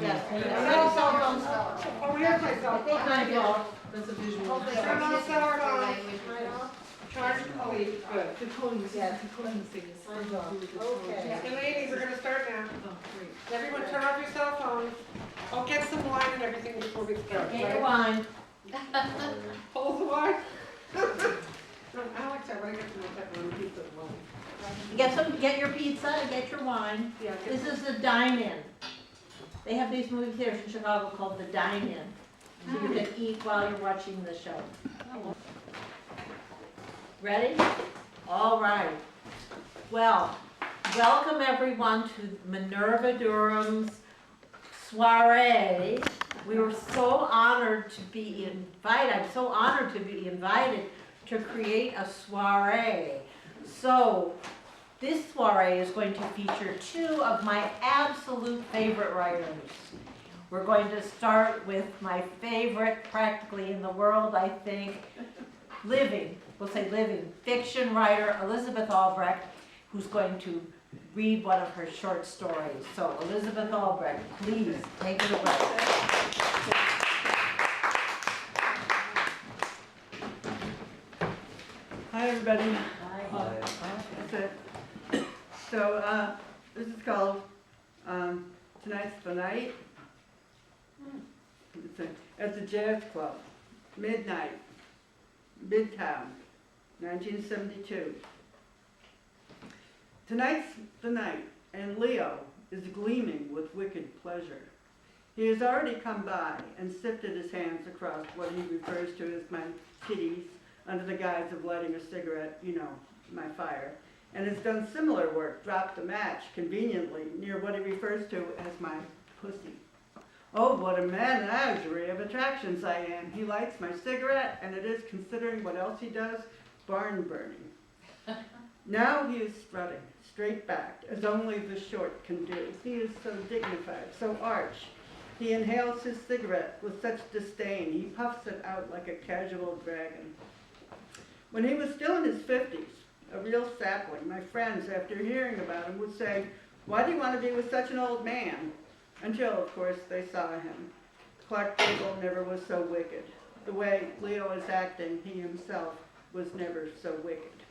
Yes. No cell phones. Oh, here's my cell phone. That's a visual. Turn on cell phone. Charge, oh, wait, good. The coding, Yes. the coding thing is. Okay. And ladies, we're gonna start now. Oh, great. Everyone turn off your cell phones. I'll get some wine and everything before we start. Get your right? wine. Hold the wine. No, Alex, I wanna get some of that one pizza as well. Get your pizza, get your wine. Yeah, This is the dine-in. They have these movie theaters in Chicago called the dine-in. So you can eat while you're watching the show. Ready? All right. Well, welcome everyone to Minerva Durham's Soiree. We were so honored to be invited. I'm so honored to be invited to create a soiree. So this soiree is going to feature two of my absolute favorite writers. We're going to start with my favorite practically in the world, I think, living fiction writer Elizabeth Albrecht, who's going to read one of her short stories. So Elizabeth Albrecht, please take it away. Hi, everybody. Hi. That's it. So, this is called Tonight's the Night. At the Jazz Club, midnight, Midtown, 1972. Tonight's the night, and Leo is gleaming with wicked pleasure. He has already come by and sifted his hands across what he refers to as my titties, under the guise of lighting a cigarette, you know, my fire, and has done similar work, dropped a match conveniently near what he refers to as my pussy. Oh, what a menagerie of attractions I am. He lights my cigarette, and it is, considering what else he does, barn burning. Now he is strutting, straight-backed, as only the short can do. He is so dignified, so arch. He inhales his cigarette with such disdain, he puffs it out like a casual dragon. When he was still in his 50s, a real sapling, my friends, after hearing about him, would say, "Why do you want to be with such an old man?" Until, of course, they saw him. Clark Gable never was so wicked. The way Leo is acting, he himself was never so wicked.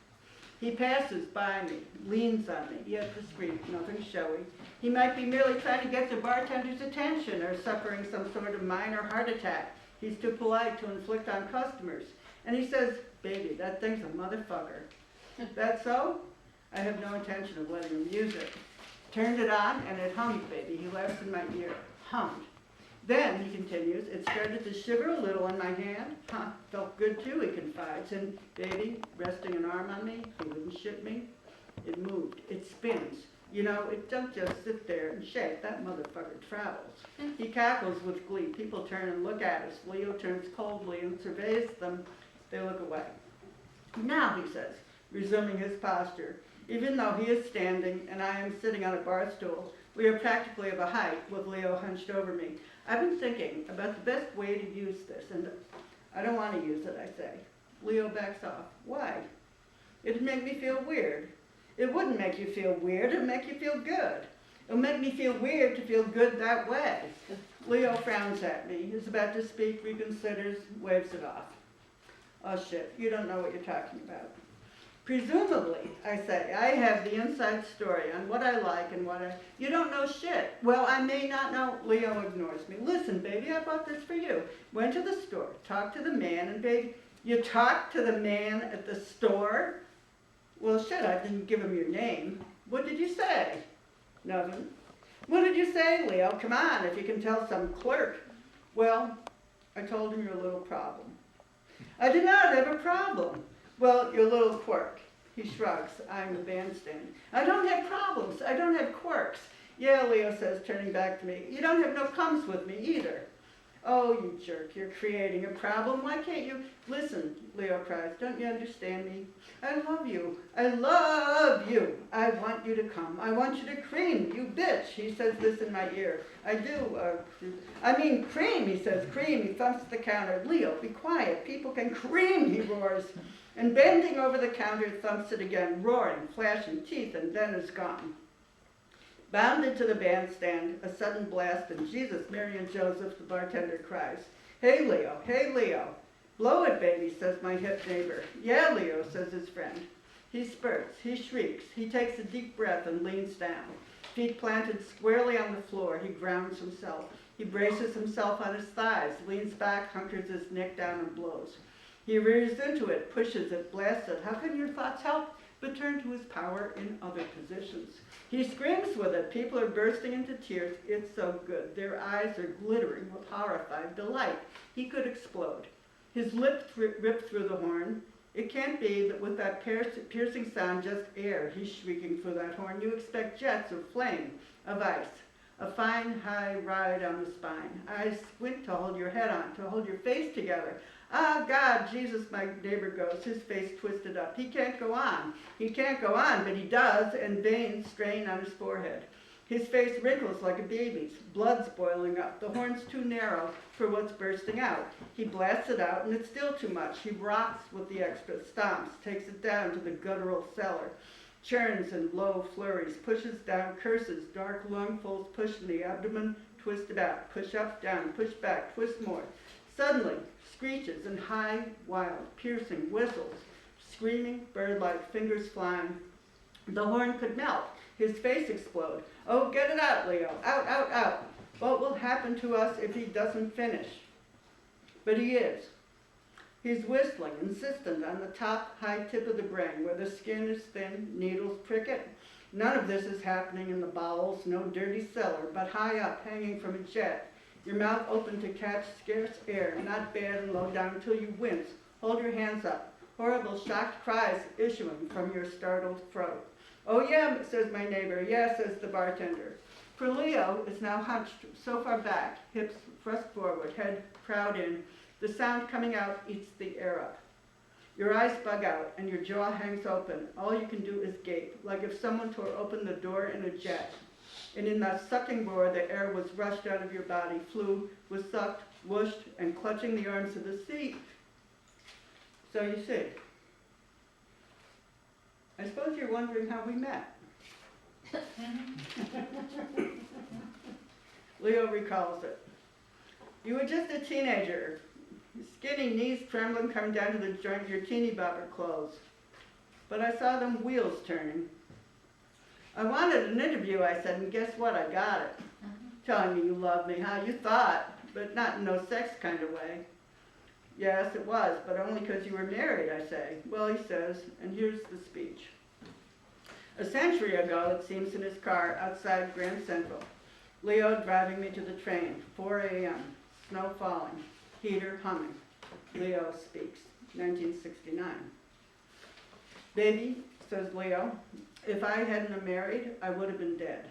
He passes by me, leans on me, yet discreet, nothing showy. He might be merely trying to get the bartender's attention or suffering some sort of minor heart attack. He's too polite to inflict on customers. And he says, "Baby, that thing's a motherfucker." That so? I have no intention of letting him use it. Turned it on, and it hummed, baby. He laughs in my ear. Hummed. Then, he continues, it started to shiver a little in my hand. Felt good too, he confides. And, baby, resting an arm on me, he wouldn't shit me. It moved. It spins. You know, it don't just sit there and shake. That motherfucker travels. He cackles with glee. People turn and look at us. Leo turns coldly and surveys them. They look away. Now, he says, resuming his posture, even though he is standing and I am sitting on a bar stool, we are practically of a height with Leo hunched over me. I've been thinking about the best way to use this, and I don't want to use it, I say. Leo backs off. Why? It'd make me feel weird. It wouldn't make you feel weird, it'd make you feel good. It'll make me feel weird to feel good that way. Leo frowns at me, is about to speak, reconsiders, waves it off. Oh shit, you don't know what you're talking about. Presumably, I say, I have the inside story on what I like and what I... You don't know shit. Well, I may not know. Leo ignores me. Listen, baby, I bought this for you. Went to the store, talked to the man, and baby, you talked to the man at the store? Well, shit, I didn't give him your name. What did you say? Nothing. What did you say, Leo? Come on, if you can tell some clerk. Well, I told him your little problem. I did not have a problem. Well, your little quirk. He shrugs. I'm the bandstand. I don't have problems. I don't have quirks. Yeah, Leo says, turning back to me. You don't have no comes with me either. Oh, you jerk. You're creating a problem. Why can't you? Listen, Leo cries. Don't you understand me? I love you. I love you. I want you to come. I want you to cream. You bitch. He says this in my ear. I do. I mean cream, he says. Cream. He thumps the counter. Leo, be quiet. People can cream, he roars. And bending over the counter, thumps it again, roaring, flashing teeth, and then is gone. Bounded to the bandstand, a sudden blast, and Jesus, Mary, and Joseph, the bartender cries, "Hey, Leo, hey, Leo." "Blow it, baby," says my hip neighbor. "Yeah, Leo," says his friend. He spurts, he shrieks, he takes a deep breath and leans down. Feet planted squarely on the floor, he grounds himself. He braces himself on his thighs, leans back, hunkers his neck down, and blows. He rears into it, pushes it, blasts it. How can your thoughts help but turn to his power in other positions? He screams with it. People are bursting into tears. It's so good. Their eyes are glittering with horrified delight. He could explode. His lip ripped through the horn. It can't be that with that piercing sound, just air, he's shrieking through that horn. You expect jets of flame, of ice, a fine, high ride on the spine. Eyes squint to hold your head on, to hold your face together. "Ah, God, Jesus," my neighbor goes, his face twisted up. He can't go on. He can't go on, but he does, and veins strain on his forehead. His face wrinkles like a baby's. Blood's boiling up. The horn's too narrow for what's bursting out. He blasts it out, and it's still too much. He rocks with the extra, stomps, takes it down to the guttural cellar, churns in low flurries, pushes down, curses, dark lungfuls, push in the abdomen, twist it out, push up, down, push back, twist more. Suddenly, screeches and high, wild, piercing whistles, screaming, bird-like, fingers flying. The horn could melt, his face explode. "Oh, get it out, Leo, out, out, out. What will happen to us if he doesn't finish?" But he is. He's whistling, insistent, on the top, high tip of the brain, where the skin is thin, needles prick it. None of this is happening in the bowels, no dirty cellar, but high up, hanging from a jet. Your mouth open to catch scarce air, not bad and low down until you wince. Hold your hands up. Horrible, shocked cries issuing from your startled throat. "Oh, yeah," says my neighbor. "Yeah," says the bartender. For Leo is now hunched so far back, hips thrust forward, head proud in. The sound coming out eats the air up. Your eyes bug out and your jaw hangs open. All you can do is gape, like if someone tore open the door in a jet. And in that sucking roar, the air was rushed out of your body, flew, was sucked, whooshed, and clutching the arms of the seat. So you see, I suppose you're wondering how we met. Leo recalls it. "You were just a teenager, skinny, knees trembling, coming down to the joint of your teeny bopper clothes. But I saw them wheels turning. I wanted an interview," I said, "and guess what? I got it. Telling me you love me, how you thought, but not in no sex kind of way." "Yes, it was, but only 'cause you were married," I say. "Well," he says, and here's the speech. A century ago, it seems, in his car outside Grand Central. Leo driving me to the train, 4 a.m., snow falling, heater humming. Leo speaks, 1969. "Baby," says Leo, "if I hadn't have married, I would have been dead.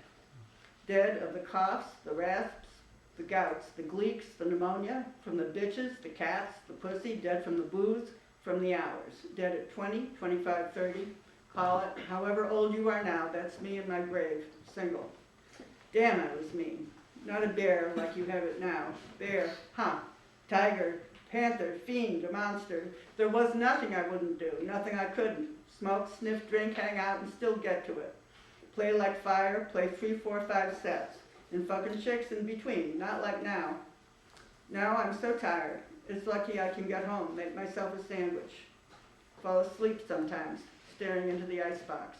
Dead of the coughs, the rasps, the gouts, the gleeks, the pneumonia, from the bitches, the cats, the pussy, dead from the booze, from the hours. Dead at 20, 25, 30, call it, however old you are now, that's me in my grave, single. Damn, I was mean. Not a bear like you have it now. Bear, huh, tiger, panther, fiend, a monster. There was nothing I wouldn't do, nothing I couldn't. Smoke, sniff, drink, hang out, and still get to it. Play like fire, play 3, 4, 5 sets. And fucking chicks in between, not like now. Now I'm so tired. It's lucky I can get home, make myself a sandwich. Fall asleep sometimes, staring into the icebox.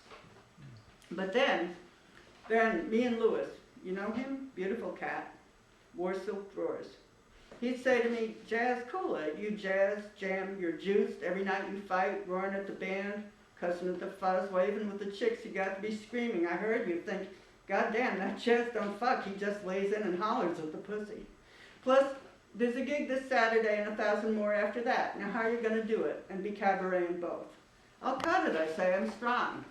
But then, me and Louis, you know him? Beautiful cat. Wore silk drawers. He'd say to me, "Jazz, cool it. You jazz, jam, you're juiced. Every night you fight, roaring at the band, cussing at the fuzz, waving with the chicks. You got to be screaming. I heard you think, God damn, that Jazz don't fuck. He just lays in and hollers at the pussy. Plus, there's a gig this Saturday and 1,000 more after that. Now how are you going to do it and be cabareting both?" "I'll cut it," I say. "I'm strong."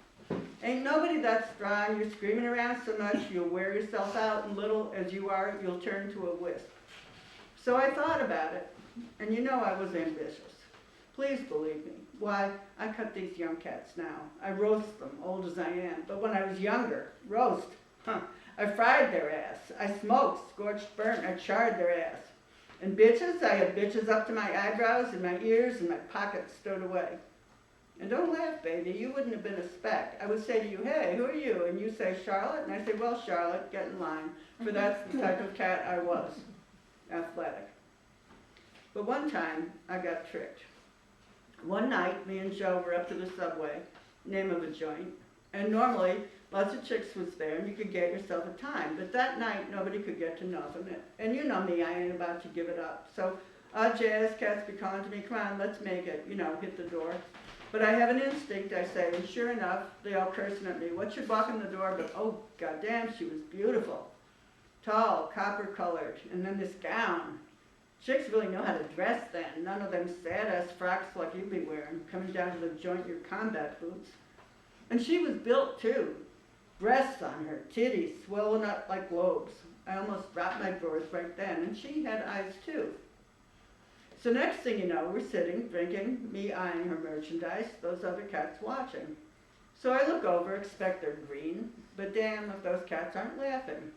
"Ain't nobody that strong. You're screaming around so much you'll wear yourself out, and little as you are, you'll turn to a wisp." So I thought about it, and you know I was ambitious. Please believe me. Why, I cut these young cats now. I roast them, old as I am. But when I was younger, roast, I fried their ass. I smoked, scorched, burnt, I charred their ass. And bitches, I had bitches up to my eyebrows and my ears and my pockets stowed away. And don't laugh, baby, you wouldn't have been a speck. I would say to you, hey, who are you? And you say, Charlotte? And I say, well, Charlotte, get in line. For that's the type of cat I was, athletic. But one time, I got tricked. One night, me and Joe were up to the Subway, name of a joint, and normally, lots of chicks was there and you could get yourself a time. But that night, nobody could get to nothing. And you know me, I ain't about to give it up. So, jazz cats be calling to me, come on, let's make it, hit the door. But I have an instinct, I say, and sure enough, they all cursing at me. What should walk in the door? But oh, goddamn, she was beautiful. Tall, copper-colored, and then this gown. Chicks really know how to dress then. None of them sad-ass frocks like you be wearing, coming down to the joint your combat boots. And she was built, too. Breasts on her, titties swollen up like globes. I almost dropped my drawers right then, and she had eyes, too. So next thing you know, we're sitting, drinking, me eyeing her merchandise, those other cats watching. So I look over, expect they're green, but damn if those cats aren't laughing.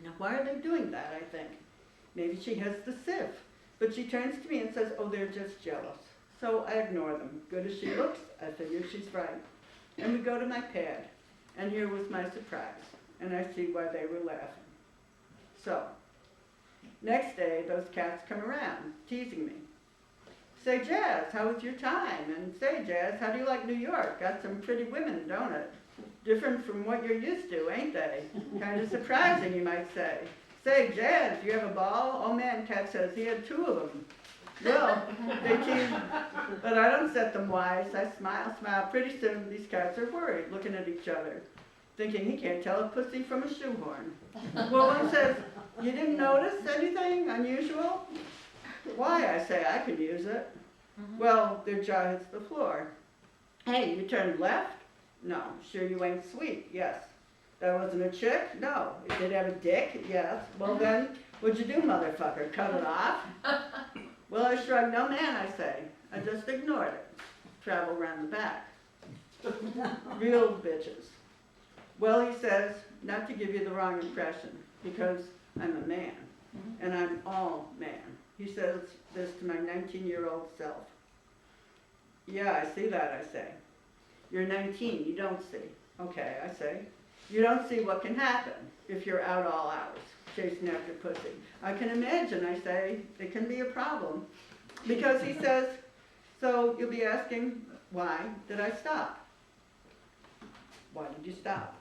Now why are they doing that, I think? Maybe she has the sieve. But she turns to me and says, oh, they're just jealous. So I ignore them. Good as she looks, I figure she's right. And we go to my pad, and here was my surprise, and I see why they were laughing. So, next day, those cats come around, teasing me. Say, Jazz, how was your time? And say, Jazz, how do you like New York? Got some pretty women, don't it? Different from what you're used to, ain't they? Kind of surprising, you might say. Say, Jazz, you have a ball? Oh man, Cat says he had 2 of them. Well, they tease, but I don't set them wise. I smile. Pretty soon, these cats are worried, looking at each other, thinking he can't tell a pussy from a shoehorn. Well, one says, you didn't notice anything unusual? Why, I say, I could use it. Well, their jaw hits the floor. Hey, you turned left? No. Sure you ain't sweet? Yes. That wasn't a chick? No. It did have a dick? Yes. Well then, what'd you do, motherfucker? Cut it off? Well, I shrugged. No man, I say. I just ignored it. Travel around the back. Real bitches. Well, he says, not to give you the wrong impression, because I'm a man, and I'm all man. He says this to my 19-year-old self. Yeah, I see that, I say. You're 19, you don't see. Okay, I say. You don't see what can happen if you're out all hours, chasing after pussy. I can imagine, I say, it can be a problem. Because he says, so you'll be asking, why did I stop? Why did you stop?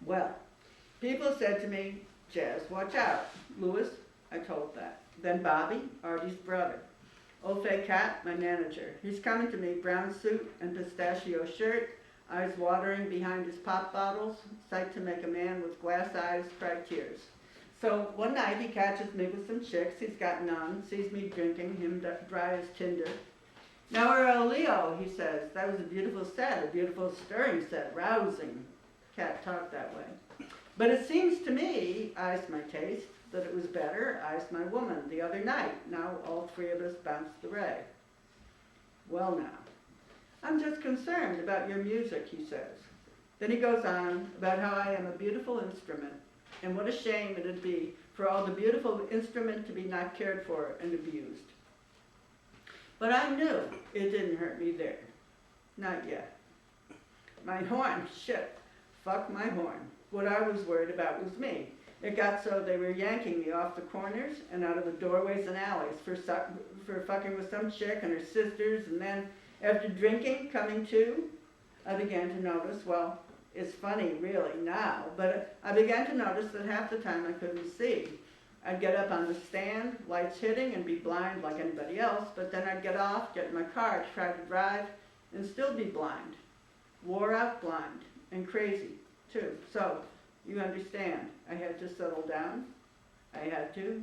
Well, people said to me, Jazz, watch out. Louis, I told that. Then Bobby, Artie's brother. Old fake cat, my manager. He's coming to me, brown suit and pistachio shirt, eyes watering behind his pop bottles, sight to make a man with glass eyes cry tears. So one night he catches me with some chicks, he's got none, sees me drinking, him dry as tinder. Now we're Leo, he says. That was a beautiful set, a beautiful stirring set, rousing. Cat talked that way. But it seems to me, eyes my taste, that it was better, eyes my woman, the other night. Now all 3 of us bounced the ray. Well now, I'm just concerned about your music, he says. Then he goes on about how I am a beautiful instrument, and what a shame it'd be for all the beautiful instrument to be not cared for and abused. But I knew it didn't hurt me there. Not yet. My horn, shit. Fuck my horn. What I was worried about was me. It got so they were yanking me off the corners and out of the doorways and alleys for fucking with some chick and her sisters, and then after drinking, coming to, I began to notice, well, it's funny really now, but I began to notice that half the time I couldn't see. I'd get up on the stand, lights hitting, and be blind like anybody else, but then I'd get off, get in my car, try to drive, and still be blind. Wore out blind, and crazy, too. So, you understand, I had to settle down. I had to.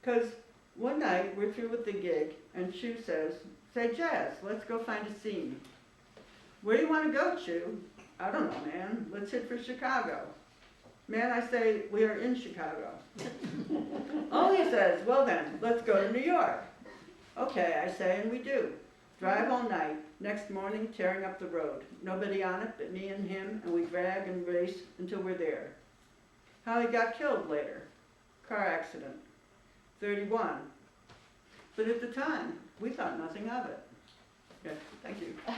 Because one night, we're through with the gig, and Chu says, say, Jazz, let's go find a scene. Where do you want to go, Chu? I don't know, man. Let's hit for Chicago. Man, I say, we are in Chicago. Oh, he says, well then, let's go to New York. Okay, I say, and we do. Drive all night, next morning tearing up the road. Nobody on it but me and him, and we drag and race until we're there. How he got killed later. Car accident. 31. But at the time, we thought nothing of it. Yeah, thank you. So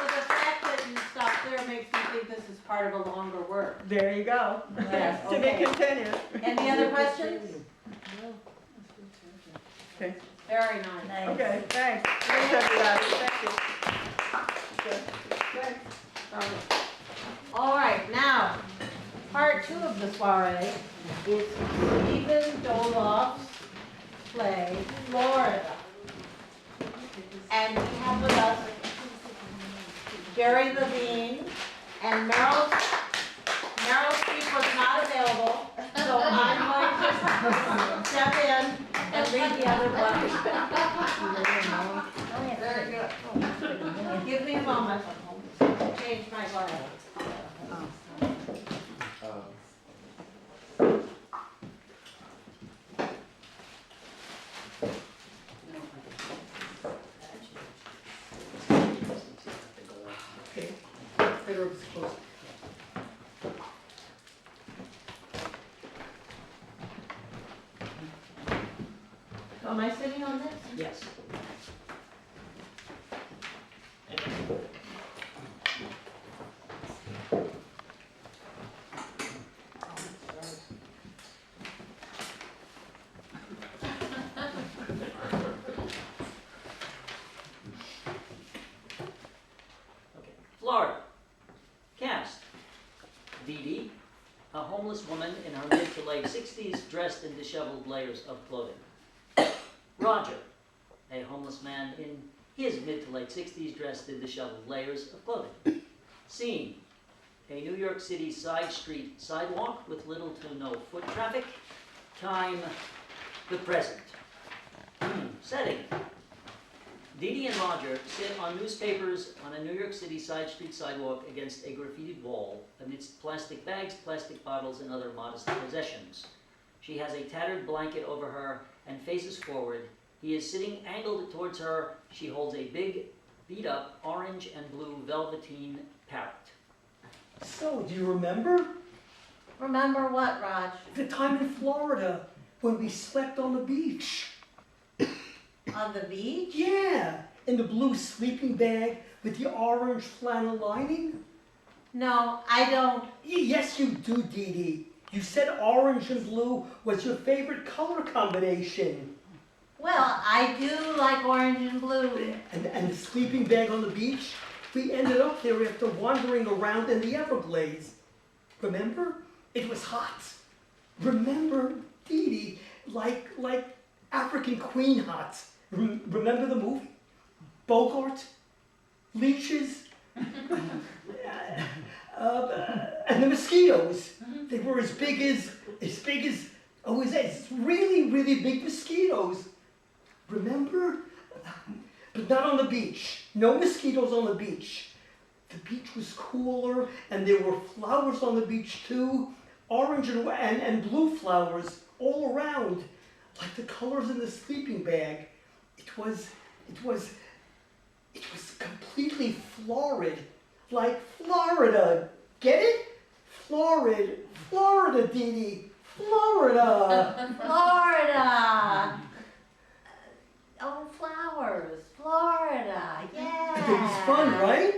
the fact that you stopped there makes me think this is part of a longer work. There you go. Yes, To be okay. continued. Any other questions? Okay. Very nice. Okay, thanks. Thanks, everybody. Thank you. All right, now, part 2 of the soiree is Stephen Doloff's play, Florida. And we have with us Jerry Levine, and Meryl Streep was not available, so I'm going to step in and read the other plays. Very good. Give me a moment, change my glasses. Am I sitting on this? Yes. Okay. Florida. Cast. Dee Dee, a homeless woman in her mid to late 60s dressed in disheveled layers of clothing. Roger, a homeless man in his mid to late 60s dressed in disheveled layers of clothing. Scene, a New York City side street sidewalk with little to no foot traffic. Time, the present. Setting, Dee Dee and Roger sit on newspapers on a New York City side street sidewalk against a graffitied wall amidst plastic bags, plastic bottles, and other modest possessions. She has a tattered blanket over her and faces forward. He is sitting angled towards her. She holds a big, beat-up orange and blue velveteen parrot. So, do you remember Remember what, Raj? the time in Florida when we slept on the beach? On the beach? Yeah, in the blue sleeping bag with the orange flannel lining? No, I don't. Yes, you do, Dee Dee. You said orange and blue was your favorite color combination. Well, I do like orange and blue. And the sleeping bag on the beach? We ended up there after wandering around in the Everglades. Remember? It was hot. Remember, Dee Dee, like African Queen hot. Remember the movie? Bogart? Leeches? And the mosquitoes. They were as big as really, really big mosquitoes. Remember? But not on the beach. No mosquitoes on the beach. The beach was cooler, and there were flowers on the beach too. Orange and blue flowers all around, like the colors in the sleeping bag. It was completely florid, like Florida. Get it? Florida, Dee Dee. Florida. Florida. Oh, flowers. Florida. Yeah. It was fun, right?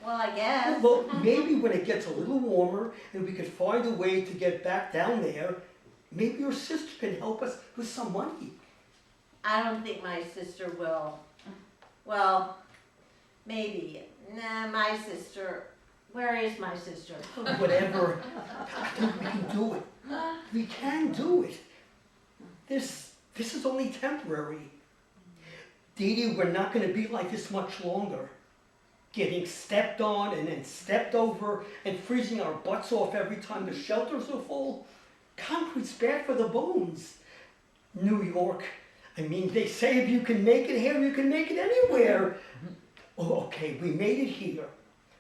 Well, I guess. Well, maybe when it gets a little warmer and we could find a way to get back down there, maybe your sister can help us with some money. I don't think my sister will. Well, maybe. Nah, my sister. Where is my sister? Whatever. I think we can do it. We can do it. This is only temporary. Dee Dee, we're not going to be like this much longer. Getting stepped on and then stepped over and freezing our butts off every time the shelters are full. Concrete's bad for the bones. New York. I mean, they say if you can make it here, you can make it anywhere. Oh, okay, we made it here.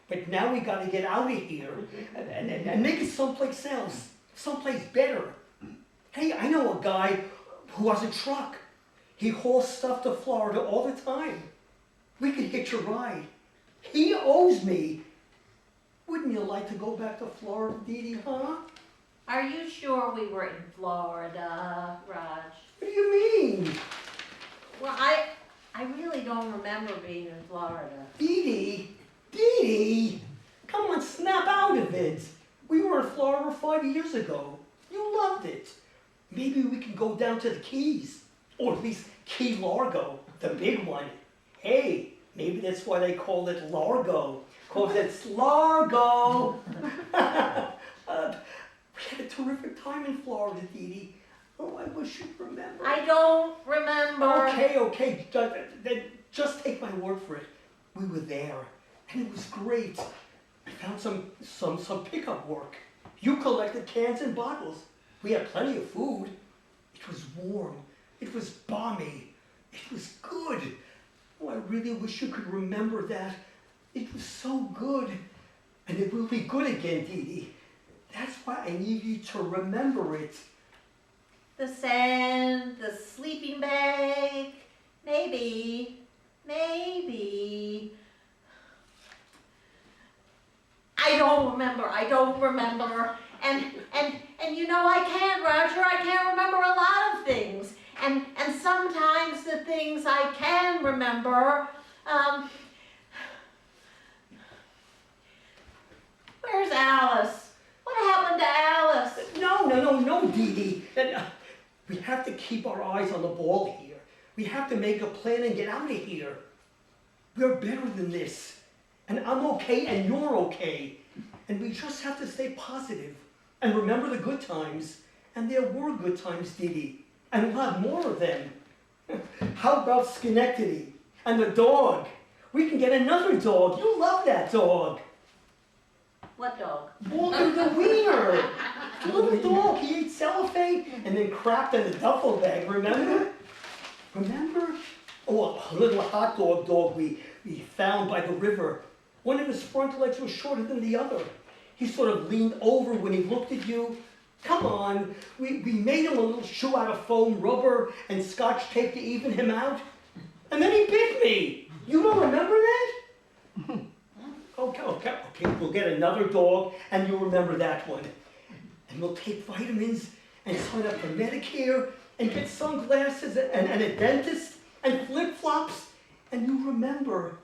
But now we got to get out of here and make it someplace else, someplace better. Hey, I know a guy who has a truck. He hauls stuff to Florida all the time. We could hitch a ride. He owes me. Wouldn't you like to go back to Florida, Dee Dee, huh? Are you sure we were in Florida, Raj. What do you mean? Well, I really don't remember being in Florida. Dee Dee, come on, snap out of it. We were in Florida 5 years ago. You loved it. Maybe we can go down to the Keys, or at least Key Largo, the big one. Hey, maybe that's why they call it Largo, because it's Largo. We had a terrific time in Florida, Dee Dee. Oh, I wish you'd remember. I don't remember. Okay, then just take my word for it. We were there, and it was great. I found some pickup work. You collected cans and bottles. We had plenty of food. It was warm. It was balmy. It was good. Oh, I really wish you could remember that. It was so good. And it will be good again, Dee Dee. That's why I need you to remember it. The sand, the sleeping bag, maybe. I don't remember. And you know I can't, Roger, I can't remember a lot of things. And sometimes the things I can remember, where's Alice? What happened to Alice? No, Dee Dee. We have to keep our eyes on the ball here. We have to make a plan and get out of here. We're better than this. And I'm okay and you're okay. And we just have to stay positive and remember the good times. And there were good times, Dee Dee. And we'll have more of them. How about Schenectady and the dog? We can get another dog. You love that dog. What dog? Walter the Wiener. Little dog. He ate cellophane and then crapped in a duffel bag, remember? Remember? Oh, a little hot dog we found by the river. One of his front legs was shorter than the other. He sort of leaned over when he looked at you. Come on, we made him a little shoe out of foam rubber and scotch tape to even him out. And then he bit me. You don't remember that? Okay, we'll get another dog and you'll remember that one. And we'll take vitamins and sign up for Medicare and get sunglasses and a dentist and flip-flops. And you remember,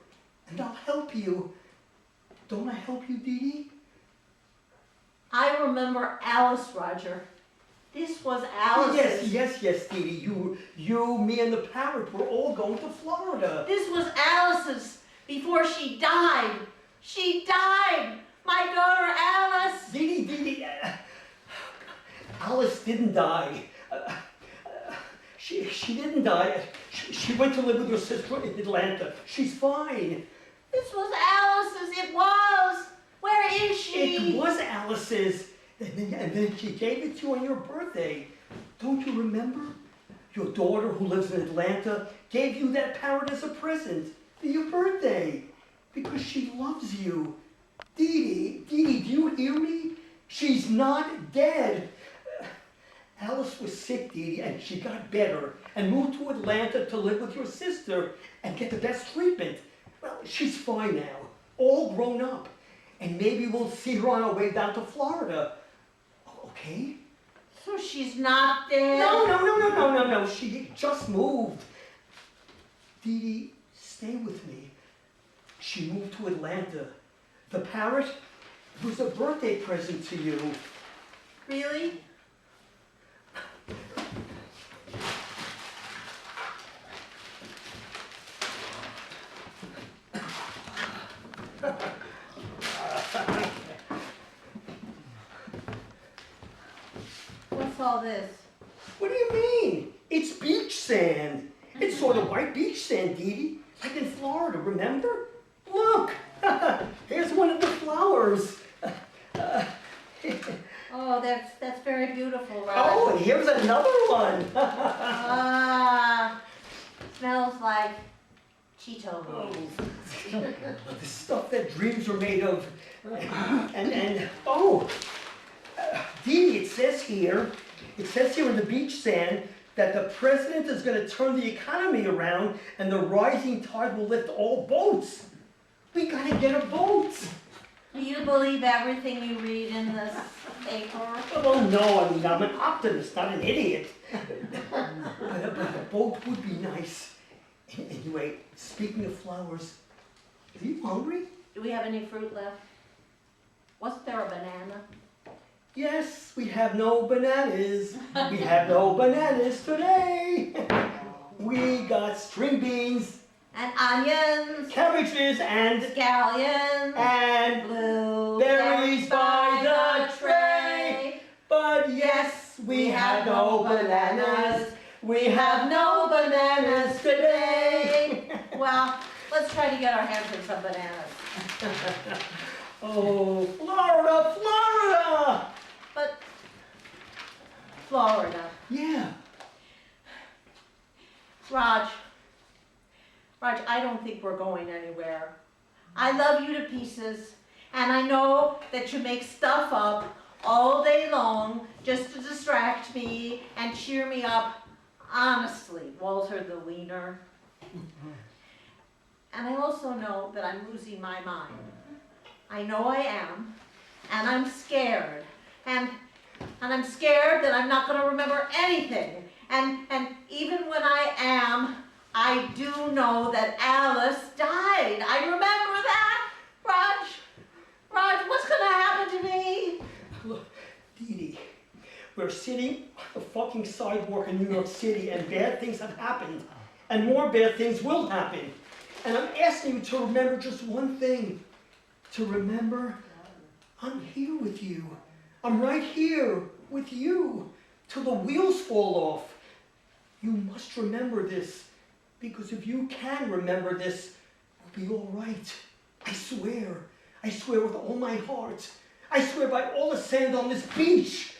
and I'll help you. Don't I help you, Dee Dee? I remember Alice, Roger. This was Alice's. Yes, Dee Dee. You, me, and the parrot were all going to Florida. This was Alice's before she died. She died. My daughter Alice. Dee Dee, Alice didn't die. She didn't die. She went to live with her sister in Atlanta. She's fine. This was Alice's. It was. Where is she? It was Alice's. And then she gave it to you on your birthday. Don't you remember? Your daughter, who lives in Atlanta, gave you that parrot as a present for your birthday. Because she loves you. Dee Dee, do you hear me? She's not dead. Alice was sick, Dee Dee, and she got better and moved to Atlanta to live with your sister and get the best treatment. Well, she's fine now, all grown up. And maybe we'll see her on our way down to Florida. Okay? So she's not dead? No. She just moved. Dee Dee, stay with me. She moved to Atlanta. The parrot was a birthday present to you. Really? What's all this? What do you mean? It's beach sand. It's sort of white beach sand, Dee Dee. Like in Florida, remember? Look! Here's one of the flowers. Oh, that's very beautiful, Rod. Oh, and here's another one. Smells like Cheetos. Oh, the stuff that dreams are made of. Dee Dee, it says here in the beach sand that the president is going to turn the economy around and the rising tide will lift all boats. We got to get a boat. Do you believe everything you read in this paper? Well, no, I mean, I'm an optimist, not an idiot. But a boat would be nice. Anyway, speaking of flowers, are you hungry? Do we have any fruit left? Wasn't there a banana? Yes, we have no bananas. We have no bananas today. We got string beans, And onions, cabbages, and scallions, blueberries berries by the tray. tray. But yes, we have no bananas. We have no bananas today. Well, let's try to get our hands on some bananas. Oh, Florida, Florida! But Florida, Yeah. Raj, I don't think we're going anywhere. I love you to pieces, and I know that you make stuff up all day long just to distract me and cheer me up. Honestly, Walter the Wiener. And I also know that I'm losing my mind. I know I am, and I'm scared. And I'm scared that I'm not going to remember anything. And even when I am, I do know that Alice died. I remember that. Raj, what's going to happen to me? Look, Dee Dee, we're sitting on the fucking sidewalk in New York City and bad things have happened. And more bad things will happen. And I'm asking you to remember just one thing. To remember, I'm here with you. I'm right here with you till the wheels fall off. You must remember this, because if you can remember this, we'll be all right. I swear with all my heart. I swear by all the sand on this beach.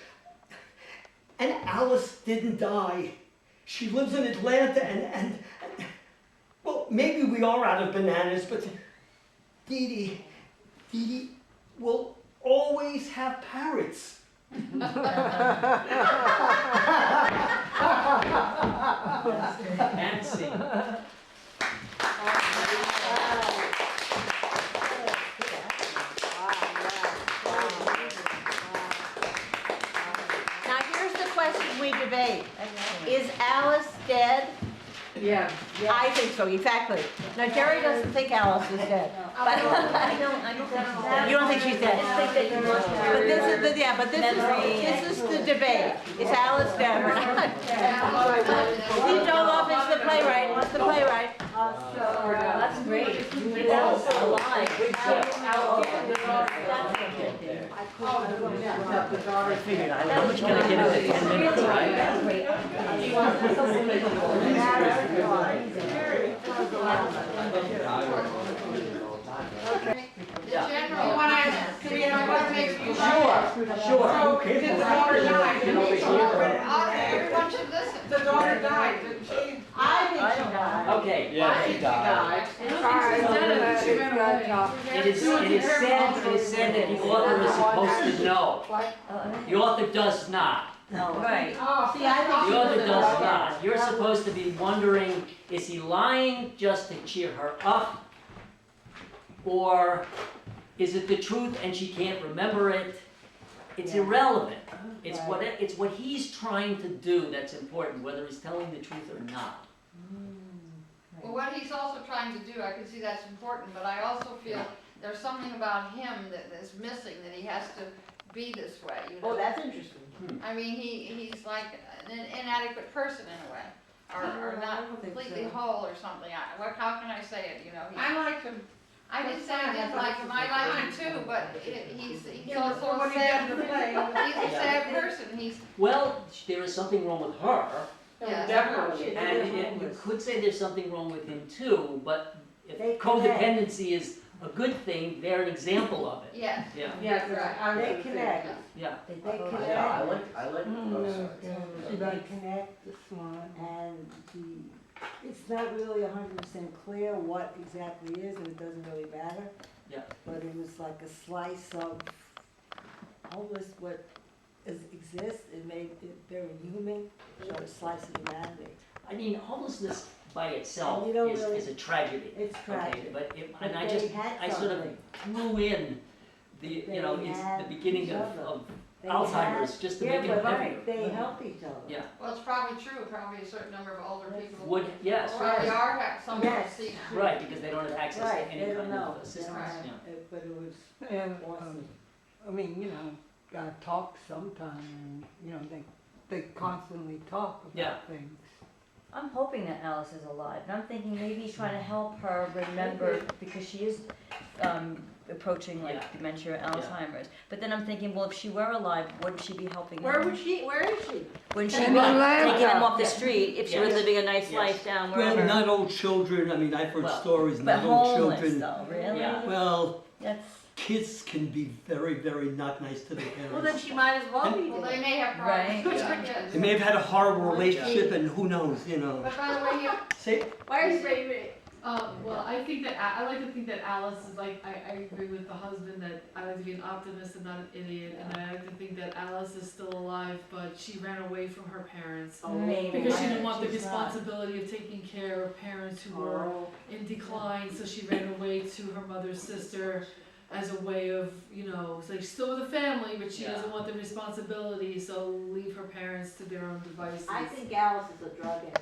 And Alice didn't die. She lives in Atlanta and well, maybe we are out of bananas, but Dee Dee will always have parrots. And scene. Now here's the question we debate. Is Alice dead? Yeah. I think so, exactly. Now Jerry doesn't think Alice is dead. But I don't think she's dead. you don't think she's dead? I just think that you must But this is the, yeah, but this is the debate. Is Alice dead or not? Steve Doloff is the playwright. What's the playwright? That's great. Alice alive. I figured I'm just gonna get it in 10 minutes, right? The general, you wanna, I wanna make you Sure. So, did the daughter die? Okay, everyone should listen. The daughter died, didn't she? I think she died. Okay. I think she died. It is said that the author is supposed to know. The author does not. Right. Oh, See, I think The author she was does alive. not. You're supposed to be wondering, is he lying just to cheer her up? Or is it the truth and she can't remember it? It's irrelevant. It's what he's trying to do that's important, whether he's telling the truth or not. Well, what he's also trying to do, I can see that's important, but I also feel there's something about him that is missing, that he has to be this way, you know? Oh, that's interesting. I mean, he's like an inadequate person in a way, or not completely whole or something. How can I say it, you know? I liked him. I didn't say I didn't like him, I like him too, but he's also a What he sad, did to play. he's a sad person, he's, Well, there is something wrong with her, yeah. Definitely. and you could say there's something wrong with him too, but They if codependency is a good thing, they're an example of it. Yes. Yeah, Yes, I They connect. yeah. They Yeah, connect. I like both sides. They connect and it's not really 100% clear what exactly is, and it doesn't really matter. Yeah. But it was like a slice of homeless, what exists, it made it very human, showed a slice of humanity. I mean, homelessness by itself And you don't is really- a tragedy. It's Okay, tragic. but But I they just, had I sort of something. threw in you know, it's the beginning of They Alzheimer's, have- just to yeah, make it but heavier. They help each other. Yeah, Well, it's probably true, probably a certain number of older people. would, yes, Probably are, some people Yes. see now. right, because they don't have access to Right, any they don't kind know. of assistance, Right. yeah. But it was And, awesome. I mean, you know, gotta talk sometime, and, you know, they constantly talk Yeah. about things. I'm hoping that Alice is alive, and I'm thinking maybe he's trying to help her remember, because she is, approaching like Yeah. dementia or Alzheimer's. But then I'm thinking, well, if she were alive, wouldn't she be helping Where him? is she? Wouldn't she In be Atlanta. taking him off the Yeah. street if she were Yes. living a nice Yes. life down Well, wherever? not old children, I mean, I've heard Well, stories, But not old homeless children. though, really? Yeah. Well, That's, kids can be very, very not nice to their Well, then parents. she might as well be Well, they dead. may have Right. problems with Yeah. their kids. They may have had a horrible relationship and who knows, you know. But by the way, you, Say, Why is baby? Well, I think that I like to think that Alice is like I agree with the husband that I like to be an optimist and not an idiot, and I like to think that Alice is still alive, but she ran away from her parents maybe. because she didn't want the She's not. responsibility of taking care of parents who were in decline. So she ran away to her mother's sister as a way of, you know, it's like she's still with the family, but she Yeah. doesn't want the responsibility, so leave her parents to their own devices. I think Alice is a drug addict.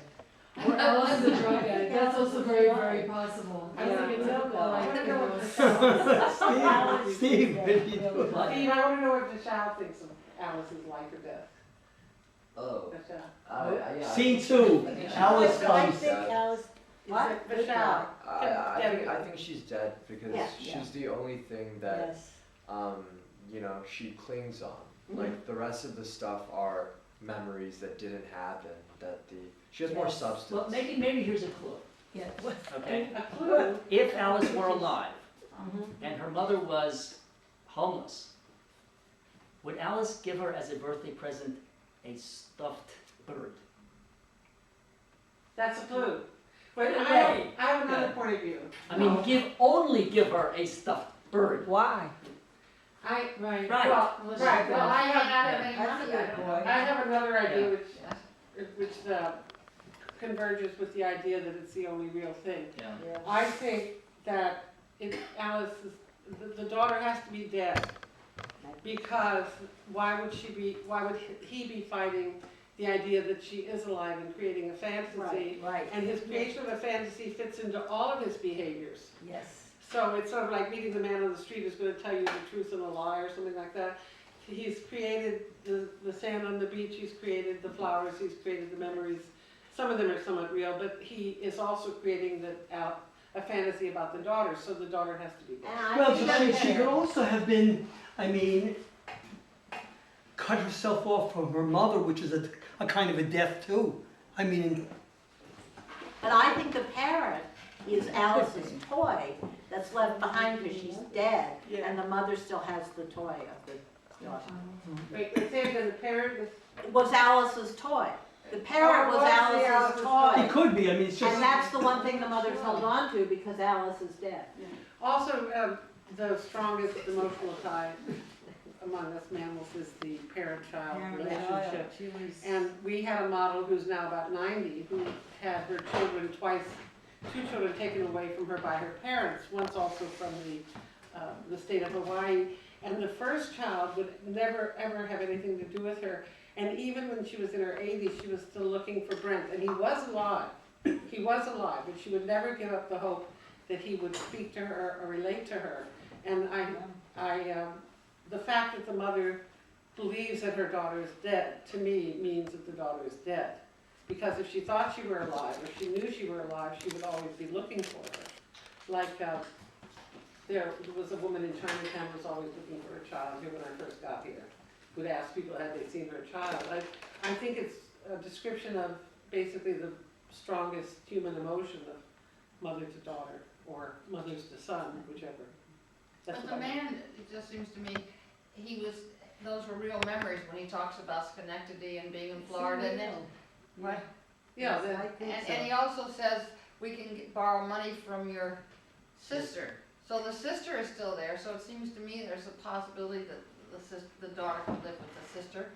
Or Alice is a drug addict. That's also very, very possible. I think it's a I wanna know what the well, child, Steve, what do you do? What? Steve, I wanna know what the child thinks of Alice's life or death. Oh, The child. yeah. Scene two, Alice I comes. think Alice is What? a The good child. guy. I think she's dead because Yeah. she's the only thing that Yes. you know, she clings on. Mhm. Like the rest of the stuff are memories that didn't happen. She has more Yes. substance. Well, maybe here's a clue, Yeah. okay? A clue. If Alice were alive Mhm. and her mother was homeless, would Alice give her as a birthday present a stuffed bird? That's a clue. But Right. I have another Yeah. point of view. I mean, give her a stuffed bird. Why? I, right. Right. well, Unless right, she's well, dead. I I may not have, have any That's a money, good I don't know. boy. I have another idea Yeah. which converges with the idea that it's the only real thing. Yeah. Yeah. I think that if Alice is, the daughter has to be dead, because why would he be fighting the idea that she is alive and creating a fantasy? Right, And his creation of a fantasy fits into all of his behaviors. yes. So it's sort of like meeting the man on the street who's gonna tell you the truth and a lie or something like that. He's created the sand on the beach, he's created the flowers, he's created the memories. Some of them are somewhat real, but he is also creating a fantasy about the daughter, so the daughter has to be dead. And I Well, think she could also have been, I mean, cut herself off from her mother, which is a kind of a death too. I mean, But I think the parent is Alice's toy that's left behind because she's dead, Yeah. and the mother still has the toy of the daughter. Wait, but say that the parent was, It was Alice's toy. The parent Oh, was was the Alice's Alice's it toy. could be, I mean, it's just. And that's the one thing the mother's held on to because Alice is dead. also, the strongest emotional tie among us mammals is the parent-child relationship. She was. And we had a model who's now about 90, who had her children two children taken away from her by her parents, once also from the state of Hawaii. And the first child would never, ever have anything to do with her. And even when she was in her 80s, she was still looking for Brent. And he was alive. He was alive, but she would never give up the hope that he would speak to her or relate to her. And the fact that the mother believes that her daughter is dead, to me, means that the daughter is dead. Because if she thought she were alive, or she knew she were alive, she would always be looking for her. Like, there was a woman in Chinatown who was always looking for her child here when I first got here, who'd ask people had they seen her child. I think it's a description of basically the strongest human emotion of mother to daughter, or mothers to son, whichever. That's But what the I mean. man, it just seems to me, those were real memories when he talks about Schenectady and being in Florida. And then, Right. Yeah, Yes, the- I think so. and he also says, we can borrow money from your sister. So the sister is still there, so it seems to me there's a possibility that the daughter could live with the sister.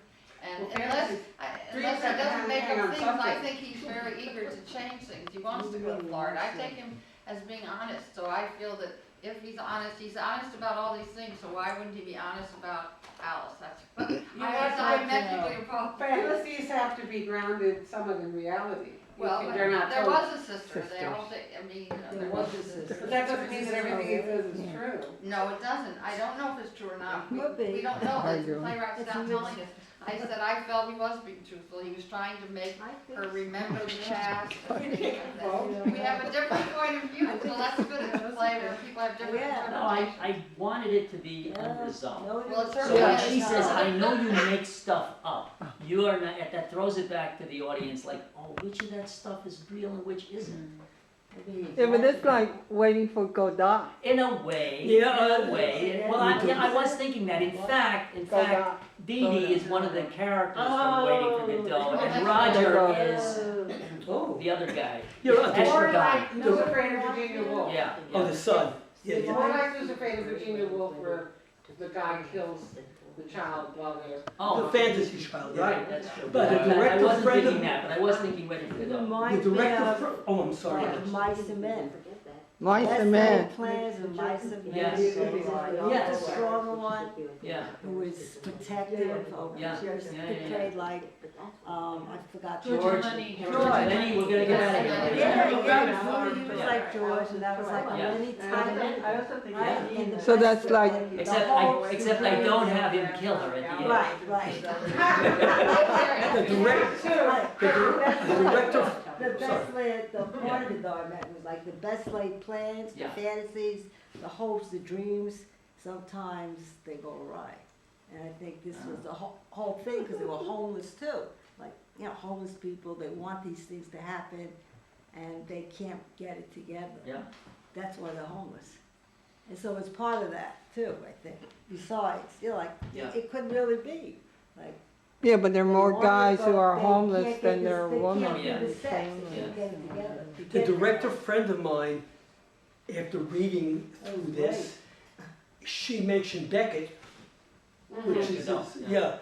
And Well, unless, fantasy- unless dreams he have to doesn't make hang up on things, I something. think he's very eager to change things. He wants to go to Florida. I take him as being honest, so I feel that if he's honest about all these things, so why wouldn't he be honest about Alice? That's, I meant people your problem. Fantasies have to be grounded somewhat in reality. Well, They're not there told. was a sister, they all think, I mean, There was a sister. But that doesn't mean that everything he says is true. no, it doesn't, I don't know if it's true or not. Could be. We don't know, the Arguing. playwright It's stopped a telling us. I said I felt he was being truthful, he was trying to make her remember the past. We have a different point of view, so let's put it in play where people have different Yeah. No, interpretations. I wanted it to be Yeah. unresolved. No, Well, it's So certainly when Yeah, she it's says, not. I know you make stuff up, you are not, that throws it back to the audience like, oh, which of that stuff is real and which isn't? Yeah, but it's like waiting for Godot. In a way, Yeah, in a way. yeah. Well, I was thinking that. In fact, Godot. Dee Dee is one of the characters from Waiting for Godot, Oh. and Roger Oh. is Oh, the other guy. you're That's right. the guy. Who's Afraid of Virginia Woolf? Yeah. Oh, the son. Yeah, It's yeah. more like Who's Afraid of Virginia Woolf where the guy kills the child while they're. Oh, The fantasy child, right? right, that's true. But the I director wasn't friend thinking of- that, but I was thinking Waiting for It Godot. The reminds me director, of oh, I'm sorry. Mice and Men. Mice That's and Men. the plans of Mice and Men. Yes. Yes. The stronger one, Yeah. who is protective, Yeah. just Yeah, yeah, portrayed like, I forgot. George George, Lenny. Lenny, we're gonna get out of here. Yeah, Yeah. he was like George, and that was like Yeah. Lenny type. I also think Right, that and the So that's best- like- the Except whole I don't have him kill her at the end. Right, right. The director, The sorry. best laid, the part of it though I meant was like the best laid plans, the Yeah. fantasies, the hopes, the dreams, sometimes they go awry. And I think this was the whole thing, because they were homeless too. Like, you know, homeless people, they want these things to happen and they can't get it together. Yeah. That's why they're homeless. And so it's part of that too, I think. Besides, you know, like, Yeah. it couldn't really be, like, Yeah, but there are more they guys want it, who but are they homeless can't than get there are this- women. They can't Yeah. do the steps, Same. they can't get it together. to The get director there. friend of mine, after reading through this, she mentioned Beckett, which is, Godot, yeah.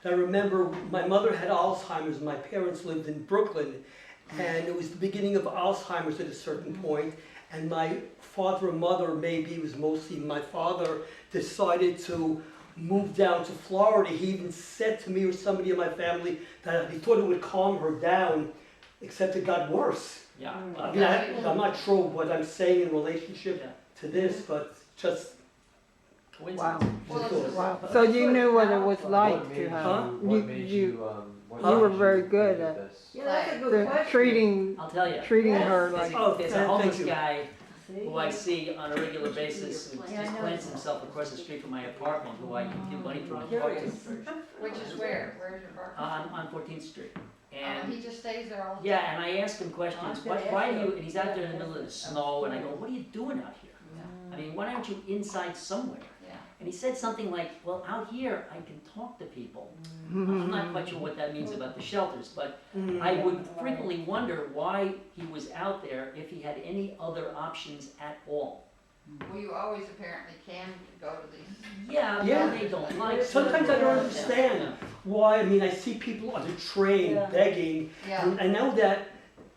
I remember my mother had Alzheimer's, my parents lived in Brooklyn, and it was the beginning of Alzheimer's at a certain point, and my father and mother, maybe it was mostly my father, decided to move down to Florida. He even said to me or somebody in my family that he thought it would calm her down, except it got worse. Yeah. I mean, I'm not sure what I'm saying in relationship to this, but just, Wow. Well, it's just- Wow. So you knew what it was What like made to you, have, what you, made you, you, what you were made very you good think of at- this? Yeah, that's a good the question. treating, I'll tell you. treating Yes. her like, oh, There's a thank homeless you. guy See? who I see on a regular basis, who Yeah, I just know. plants himself across the street from my apartment, who I give money to and talk to. Curious. Which is where? Where's your bar? On 14th Street. And, He just stays there all the time. yeah, and I ask him questions, I'm gonna why ask do you, you. and he's out there in the middle of the snow, and I go, what are you doing out here? I mean, why aren't you inside somewhere? Yeah. And he said something like, well, out here, I can talk to people. I'm not quite sure what that means about the shelters, but I would frequently wonder why he was out there if he had any other options at all. Well, you always apparently can go to these. Yeah, Yeah. but they don't like. Sometimes I don't Yeah. understand why, I mean, I see people on the train Yeah. begging, Yeah, and I know that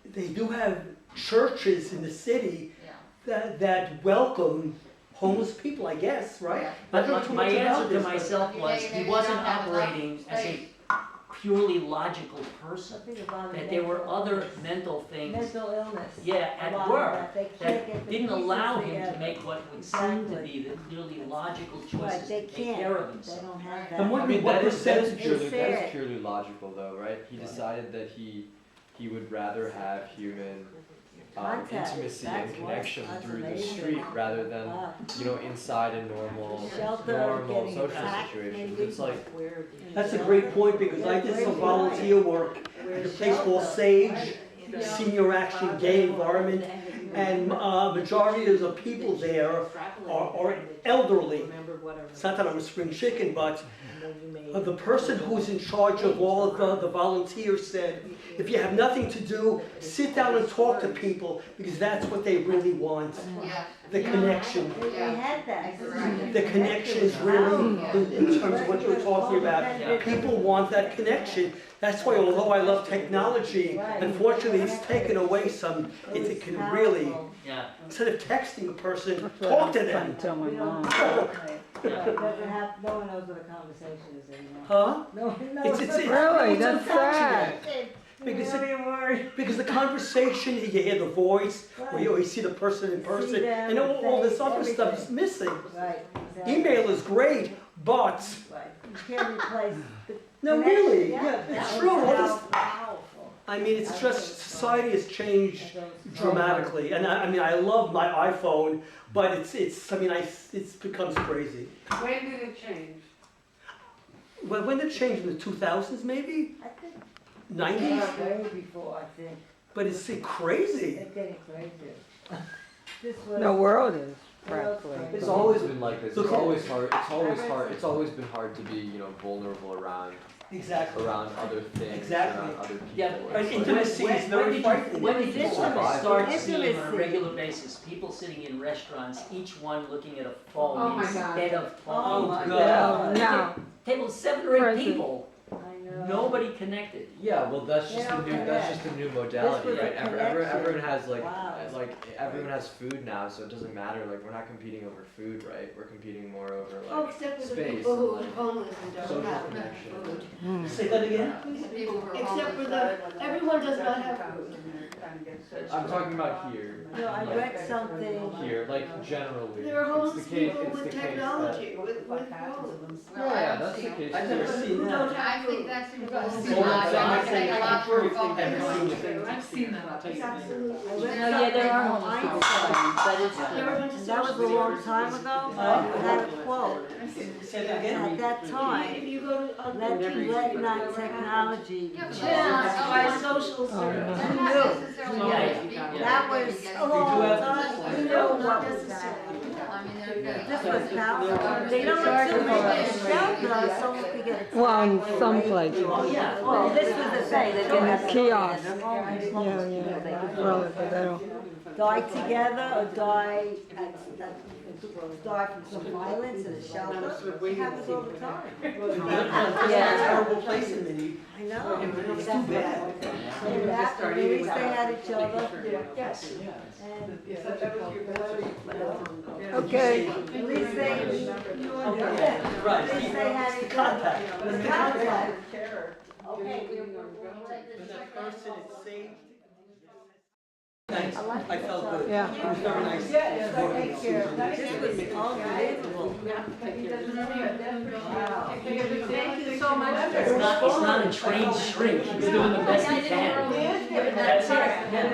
they do have churches in the city yeah. that welcome homeless people, I guess, right? Yeah. I But don't know my, too my much about answer to this, but- myself was, Maybe he they wasn't don't have enough operating as a space. purely logical person. Something about That there were mental other illness. mental things, Mental illness. yeah, A lot at of work, that. They can't that get the didn't pieces allow him together. to make what would seem to Exactly. be the clearly logical Right, choices they to take can't. care of They himself. don't have I'm that. I wondering mean, what that is percentage purely, that is said- purely logical though, right? He decided that he would rather have human Contact, intimacy that's and what- connection that's through the amazing. street rather than, Wow. you know, inside a normal, Shelter, normal getting social attacked, situation. maybe. It's like, That's a great point, because I did some volunteer work at a place called Sage, Senior Action Gay Environment, and majority of the people there are elderly. It's not that I'm a spring chicken, but when you made. The person who's in charge of all of the volunteers said, if you have nothing to do, sit down and talk to people, because that's what they really want. Yeah. The connection. They had that. The connection is really, in terms of what you're talking about, people want that connection. That's why, although I love technology, unfortunately it's taken away some, it can really, Yeah. instead of texting a person, talk to them. Tell my We don't mom. talk, right? It doesn't have, no one knows what a conversation is anymore. Huh? No one knows. Really? That's sad. Because Don't even worry. Because the conversation, you hear the voice, or you see the person in person, them, and all this other everything. stuff is missing. Right, exactly. Email is great, but, Right, you can't replace the no, connection. really, Yeah, yeah, that it's was true. All how this, powerful I mean, it's just, society has changed those dramatically, and I mean, I love my iPhone, but it's becomes crazy. When did it change? Well, when did it change, in the 2000s maybe? I think 90s? way before, I think. But it's crazy. It's getting crazy. This was. The world is world's practically. crazy. It's always been like this. Look It's at- always hard. It's always hard. It's always been hard to be, you know, vulnerable around Exactly. other things, Exactly. around other people. Yeah, And intimacy is very frightening. When did you start seeing on a Intimacy. regular basis, people sitting in restaurants, each one looking at a phone Oh my God. instead of Oh talking my to God. Now, table 7 or 8 Present. people, I know. nobody connected. Yeah, well, that's They just a don't new. connect. That's just a new modality, was a right? connection. Everyone has Wow. everyone has food now, so it doesn't matter. Like, we're not competing over food, right? We're competing more over Oh, like except for the space people who and are homeless and social don't have connection. food. Say that again? People who are Except homeless. for the, everyone does not have food. I'm talking about here. No, I read something. Here, like generally. There are homeless It's the case- people it's with the case technology, with phones. Well, I Yeah, don't that's see the it. case. I've never too. seen Who that. don't I have think food. that's important. Hold on, I I'm think a lot more focus. I've seen that, I'll tell you. Absolutely. I read No, yeah, there are something homeless from people, Einstein. but it's, Never been to And that was a long time ago. I had a quote. Say that again? At that If time, you go to, let not technology. Yeah, but yeah, by social They're service. not necessarily Yeah, homeless yeah. people. That was They're a getting- long have- time. You No, know not what was necessarily. that? I mean, they're getting. This was thousands. They don't Charge assume for they it. get shelter, someone could get a. well, in some places. Oh, yeah. Well, this was the thing, they don't have. Kiosks. They're homeless, Yeah, homeless yeah. people, they could Well, but they don't. die together or die die from some violence in a shelter. It happens all the time. It's a terrible place in Minnie. I know. It's too bad. And that, at least they had each other. Yes. And Okay. at least they, Right. at least they had It's each the other. contact. The contact. Okay, For that person, it's safe. Thanks, I felt good. Yeah. It was very nice. This was unbelievable. Thank you so much. It's not a trained shrink, he's doing the best he can. That's it, yeah.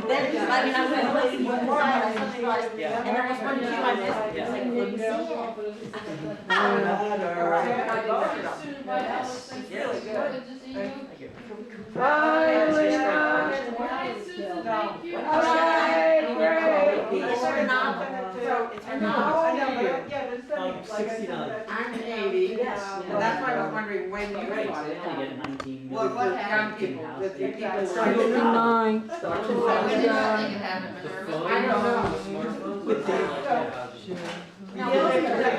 Then, I mean, I went away one more, I realized, Yeah. and there was one too, I missed, it's like, couldn't see it. Yes. Good to see you. Thank you. Bye, Leah. Hi, Susan, thank you. All right, great. It's her novel. It's her novel. I'm 69. I'm 80, and that's why I was wondering when you Right, bought they it. only get 19. What What young happened? people, the people I don't started. know. 59. When did you think it happened, Minerva? I don't know. With the, The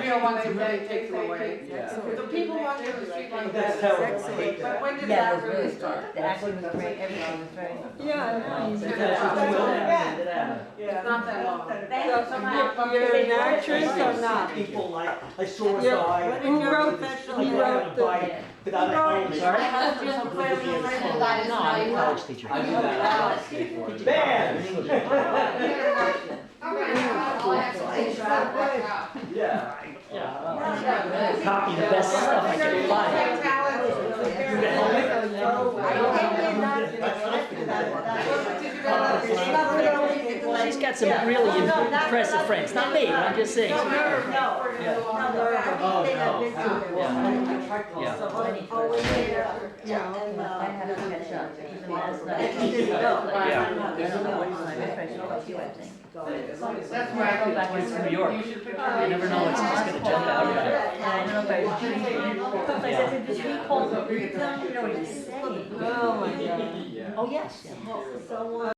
real ones who really take them away. Yeah. The people walking down the street like that's that. terrible, I hate But that. when did yeah, it that was really really start? good. The acting was great, everything was very. Yeah, no, It's not that long. Thank you so much. you're an actress or not? People like, I saw a Yeah. guy. Who wrote professional Like name? riding a bike without a helmet. Sorry? My husband's a professional No, writer. I'm a college teacher. I do that. Skateboarding. Bam! I'll ask you. Yeah. Yeah. Copy the best stuff I can find. She's got some really impressive friends, not me, but I'm just saying. No, Yeah. everything I've been to. Yeah. So, always there, yeah, and, I had to catch up, even last night. and she didn't go. That's why I Go back to New York. You should put You never know what's just gonna jump out at you. I don't know if I was dreaming. I said, did you call the, you know what he's saying? Oh, my God. Yeah. Oh, yes. Someone